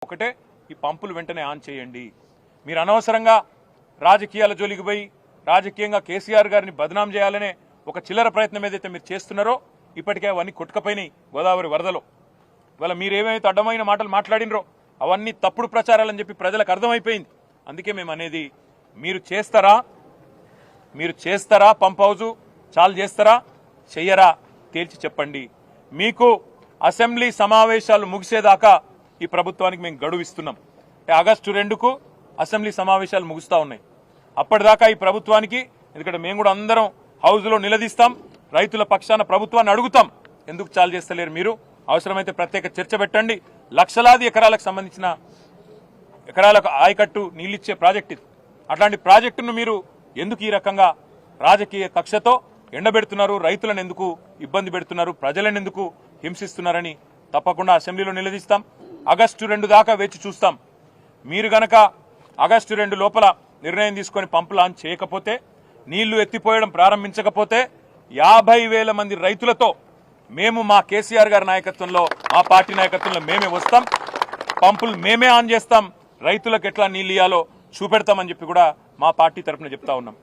ఒకటే, ఈ పంపులు వెంటనే ఆన్ చేయండి. మీరు అనవసరంగా రాజకీయాల జోలికి పోయి రాజకీయంగా కేసీఆర్ గారిని బదనాం చేయాలనే ఒక చిల్లర ప్రయత్నం ఏదైతే మీరు చేస్తున్నారో ఇప్పటికే అవన్నీ కొట్టుకపోయినాయి గోదావరి వరదలో. ఇవాళ మీరు ఏమైతే అడ్డమైన మాటలు మాట్లాడినరో అవన్నీ తప్పుడు ప్రచారాలని చెప్పి ప్రజలకు అర్థమైపోయింది. అందుకే మేము అనేది, మీరు చేస్తారా పంప్ హౌజు చాలు చేస్తారా చెయ్యరా తేల్చి చెప్పండి. మీకు అసెంబ్లీ సమావేశాలు ముగిసేదాకా ఈ ప్రభుత్వానికి మేము గడువు ఇస్తున్నాం. ఆగస్టు 2కు అసెంబ్లీ సమావేశాలు ముగుస్తా ఉన్నాయి. అప్పటిదాకా ఈ ప్రభుత్వానికి, ఎందుకంటే మేము కూడా అందరం హౌజ్లో నిలదీస్తాం, రైతుల పక్షాన ప్రభుత్వాన్ని అడుగుతాం, ఎందుకు చాలు చేస్తలేరు మీరు, అవసరమైతే ప్రత్యేక చర్చ పెట్టండి. లక్షలాది ఎకరాలకు సంబంధించిన ఎకరాలకు ఆయకట్టు నీళ్ళిచ్చే ప్రాజెక్ట్ ఇది. అట్లాంటి ప్రాజెక్టును మీరు ఎందుకు ఈ రకంగా రాజకీయ కక్షతో ఎండబెడుతున్నారు, రైతులను ఎందుకు ఇబ్బంది పెడుతున్నారు, ప్రజలను ఎందుకు హింసిస్తున్నారని తప్పకుండా అసెంబ్లీలో నిలదీస్తాం. ఆగస్టు 2 దాకా వేచి చూస్తాం. మీరు గనక ఆగస్టు 2 లోపల నిర్ణయం తీసుకొని పంపు లాంచ్ చేయకపోతే, నీళ్లు ఎత్తిపోయడం ప్రారంభించకపోతే 50,000 మంది రైతులతో మేము మా కేసీఆర్ గారి నాయకత్వంలో, మా పార్టీ నాయకత్వంలో మేమే వస్తాం, పంపులు మేమే ఆన్ చేస్తాం, రైతులకు ఎట్లా నీళ్ళు ఇయ్యాలో చూపెడతామని చెప్పి కూడా మా పార్టీ తరఫున చెప్తా ఉన్నాం.